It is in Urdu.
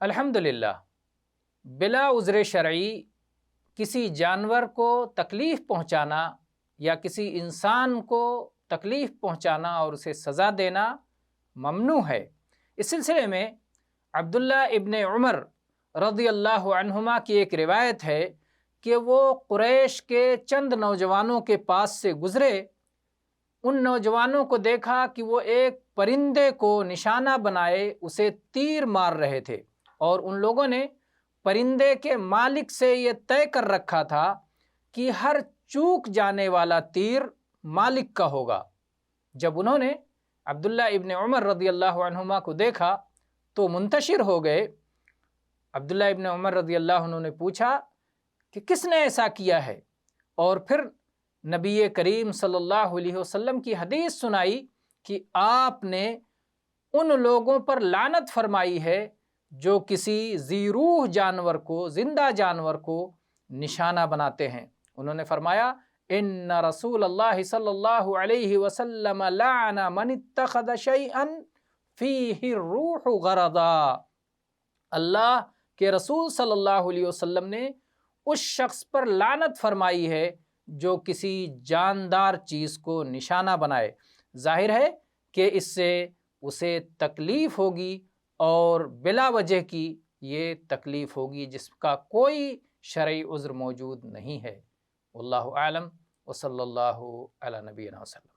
الحمدللہ، بلا عذر شرعی کسی جانور کو تکلیف پہنچانا یا کسی انسان کو تکلیف پہنچانا اور اسے سزا دینا ممنوع ہے۔ اس سلسلے میں عبداللہ ابن عمر رضی اللہ عنہما کی ایک روایت ہے کہ وہ قریش کے چند نوجوانوں کے پاس سے گزرے۔ ان نوجوانوں کو دیکھا کہ وہ ایک پرندے کو نشانہ بنائے اسے تیر مار رہے تھے، اور ان لوگوں نے پرندے کے مالک سے یہ طے کر رکھا تھا کہ ہر چوک جانے والا تیر مالک کا ہوگا۔ جب انہوں نے عبداللہ ابن عمر رضی اللہ عنہما کو دیکھا تو منتشر ہو گئے۔ عبداللہ ابن عمر رضی اللہ عنہ نے پوچھا کہ کس نے ایسا کیا ہے، اور پھر نبی کریم صلی اللہ علیہ وسلم کی حدیث سنائی کہ آپ نے ان لوگوں پر لعنت فرمائی ہے جو کسی ذی روح جانور کو، زندہ جانور کو نشانہ بناتے ہیں۔ انہوں نے فرمایا ان رسول اللہ صلی اللہ علیہ وسلم لعن من اتخذ شیئا فیہ الروح غرضا۔ اللہ کے رسول صلی اللہ علیہ وسلم نے اس شخص پر لعنت فرمائی ہے جو کسی جاندار چیز کو نشانہ بنائے۔ ظاہر ہے کہ اس سے اسے تکلیف ہوگی، اور بلا وجہ کی یہ تکلیف ہوگی جس کا کوئی شرعی عذر موجود نہیں ہے۔ واللہ اعلم، وصلی اللہ علی نبینا وسلم۔